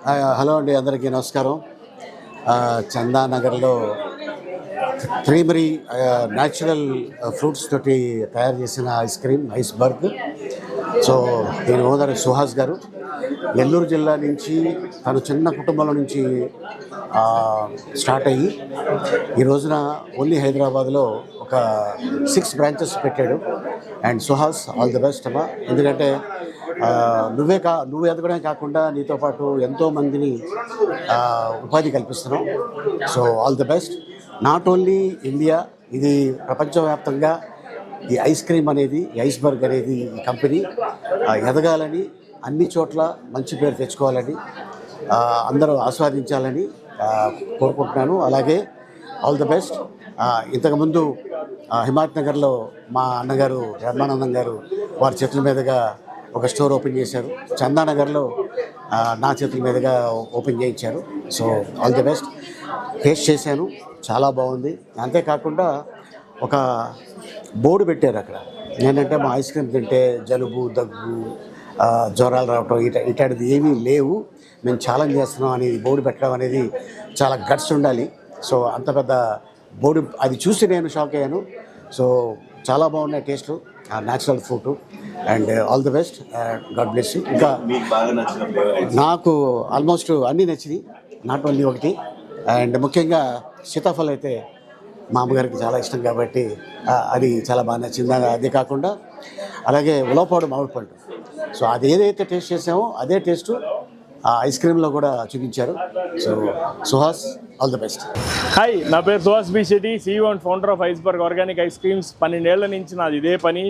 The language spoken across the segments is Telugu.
హలో అండి, అందరికీ నమస్కారం. చందానగర్లో ప్రైమరీ న్యాచురల్ ఫ్రూట్స్ తోటి తయారు చేసిన ఐస్ క్రీమ్ ఐస్బర్గ్. సో దీని ఓనర్ సుహాస్ గారు నెల్లూరు జిల్లా నుంచి తను చిన్న కుటుంబంలో నుంచి స్టార్ట్ అయ్యి ఈ రోజున ఓన్లీ హైదరాబాద్లో ఒక 6 బ్రాంచెస్ పెట్టాడు. And Suhas, all the best అమ్మా. ఎందుకంటే నువ్వు ఎదగడమే కాకుండా నీతో పాటు ఎంతోమందిని ఉపాధి కల్పిస్తున్నావు. So all the best. Not only India, ఇది ప్రపంచవ్యాప్తంగా ఈ ఐస్ క్రీమ్ అనేది, ఈ ఐస్బర్గ్ అనేది ఈ కంపెనీ ఎదగాలని, అన్ని చోట్ల మంచి పేరు తెచ్చుకోవాలని, అందరూ ఆస్వాదించాలని కోరుకుంటున్నాను. అలాగే ఆల్ ది బెస్ట్. ఇంతకుముందు హిమాయత్ నగర్లో మా అన్నగారు బ్రహ్మానందం గారు వారి చేతుల మీదుగా ఒక స్టోర్ ఓపెన్ చేశారు. చందానగర్లో నా చేతుల మీదుగా ఓపెన్ చేయించారు. So all the best. Taste చేశాను, చాలా బాగుంది. అంతేకాకుండా ఒక బోర్డు పెట్టారు అక్కడ, ఏంటంటే మా ఐస్ క్రీమ్ తింటే జలుబు, దగ్గు, జ్వరాలు రావటం ఇట్లాంటిది ఏమీ లేవు, మేము ఛాలెంజ్ చేస్తున్నాం అని బోర్డు పెట్టడం అనేది చాలా గట్స్ ఉండాలి. సో అంత పెద్ద బోర్డు అది చూసి నేను షాక్ అయ్యాను. సో చాలా బాగున్నాయి taste, natural fruit. And all the best, God bless you. ఇంకా నాకు ఆల్మోస్ట్ అన్నీ నచ్చినాయి, నాట్ ఓన్లీ ఒకటి. అండ్ ముఖ్యంగా సీతాఫలం అయితే మా అమ్మగారికి చాలా ఇష్టం కాబట్టి అది చాలా బాగా నచ్చింది. అదే కాకుండా అలాగే ఉలవపాడు మామిడి పండు. సో అది ఏదైతే టేస్ట్ చేసామో అదే టేస్ట్ ఐస్ క్రీమ్లో కూడా చూపించారు. So Suhas, all the best. Hi, నా పేరు Suhas B Shetty, CEO and founder of Iceberg Organic Ice Creams. 12 ఏళ్ల నుంచి నాది ఇదే పని.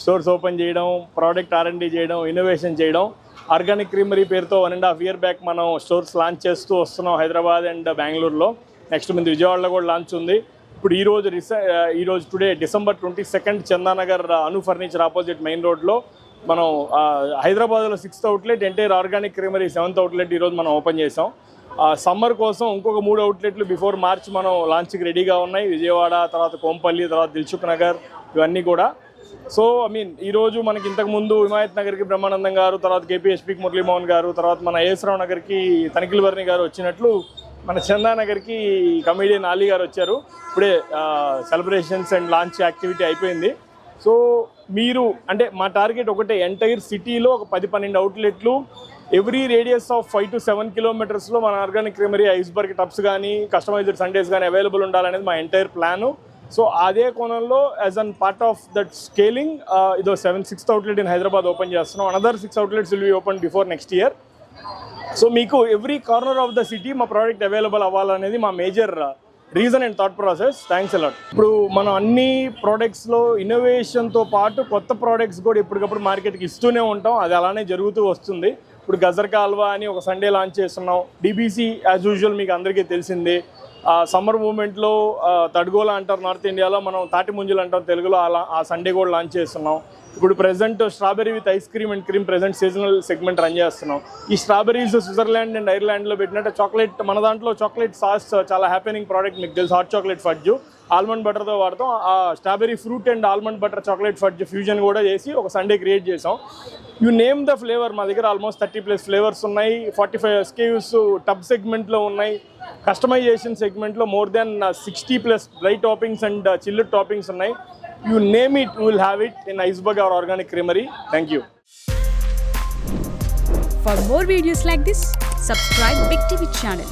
స్టోర్స్ ఓపెన్ చేయడం, ప్రోడక్ట్ R&D చేయడం, ఇన్నోవేషన్ చేయడం. ఆర్గానిక్ క్రీమరీ పేరుతో 1.5 year బ్యాక్ మనం స్టోర్స్ లాంచ్ చేస్తూ వస్తున్నాం హైదరాబాద్ అండ్ బెంగళూరులో. నెక్స్ట్ ముందు విజయవాడలో కూడా లాంచ్ ఉంది. ఇప్పుడు ఈరోజు టుడే December 22 చందానగర్ అను ఫర్నిచర్ ఆపోజిట్ మెయిన్ రోడ్లో మనం హైదరాబాద్లో 6th outlet, entire organic creamery 7th outlet ఈరోజు మనం ఓపెన్ చేసాం. సమ్మర్ కోసం ఇంకొక 3 అవుట్లెట్లు బిఫోర్ మార్చ్ మనం లాంచ్కి రెడీగా ఉన్నాయి. విజయవాడ, తర్వాత కోంపల్లి, తర్వాత దిల్సుఖ్ నగర్, ఇవన్నీ కూడా. సో ఈరోజు మనకి ఇంతకుముందు హిమాయత్ నగర్కి బ్రహ్మానందం గారు, తర్వాత KPHPకి మురళీమోహన్ గారు, తర్వాత మన AS రావు నగర్కి తనిఖీల్ వర్ణి గారు వచ్చినట్లు మన చందానగర్కి కమేడియన్ ఆలీ గారు వచ్చారు. ఇప్పుడే సెలబ్రేషన్స్ అండ్ లాంచ్ యాక్టివిటీ అయిపోయింది. సో మీరు అంటే మా టార్గెట్ ఒకటే, ఎంటైర్ సిటీలో ఒక 10-12 అవుట్లెట్లు, every radius of 5 to 7 kilometers మన ఆర్గానిక్ క్రీమరీ ఐస్బర్గ్ టబ్స్ కానీ కస్టమైజ్డ్ సండేస్ కానీ అవైలబుల్ ఉండాలనేది మా ఎంటైర్ ప్లాను. సో అదే కోణంలో as an part of that scaling ఇదో 6th outlet in Hyderabad open చేస్తున్నాం. Another 6 outlets will be open before next year. So మీకు every corner of the city మా ప్రోడక్ట్ అవైలబుల్ అవ్వాలనేది మా major reason and thought process. Thanks a lot. ఇప్పుడు మనం అన్ని ప్రోడక్ట్స్లో ఇన్నోవేషన్తో పాటు కొత్త ప్రోడక్ట్స్ కూడా ఎప్పటికప్పుడు మార్కెట్కి ఇస్తూనే ఉంటాం. అది అలానే జరుగుతూ వస్తుంది. ఇప్పుడు గజర్ కాల్వా అని ఒక సండే లాంచ్ చేస్తున్నాం. DBC యాజ్ యూజువల్ మీకు అందరికీ తెలిసిందే. సమ్మర్ మూమెంట్లో తడ్గోలా అంటారు నార్త్ ఇండియాలో, మనం తాటి ముంజలు అంటాం తెలుగులో, అలా ఆ సండే కూడా లాంచ్ చేస్తున్నాం. ఇప్పుడు present strawberry with ice cream and cream present seasonal segment run చేస్తున్నాం. ఈ స్ట్రాబెర్రీస్ స్విట్జర్లాండ్ అండ్ ఐర్లాండ్లో పెట్టినట్టు చాక్లెట్, మన దాంట్లో చాక్లెట్ సాస్ చాలా హ్యాపెనింగ్ ప్రోడక్ట్ మీకు తెలుసు, హాట్ చాక్లెట్ ఫడ్జ్ ఆల్మండ్ బటర్తో వాడతాం. ఆ strawberry fruit and almond butter chocolate fudge fusion కూడా చేసి ఒక సండే క్రియేట్ చేసాం. యూ నేమ్ ద ఫ్లేవర్, మా దగ్గర ఆల్మోస్ట్ 30+ ఫ్లేవర్స్ ఉన్నాయి. 45 SKUs టబ్ సెగ్మెంట్లో ఉన్నాయి. కస్టమైజేషన్ సెగ్మెంట్లో more than 60+ dry toppings and chilled toppings ఉన్నాయి. You name it, we will have it in Iceberg or Organic Creamery. Thank you. For more videos like this, subscribe Big TV channel.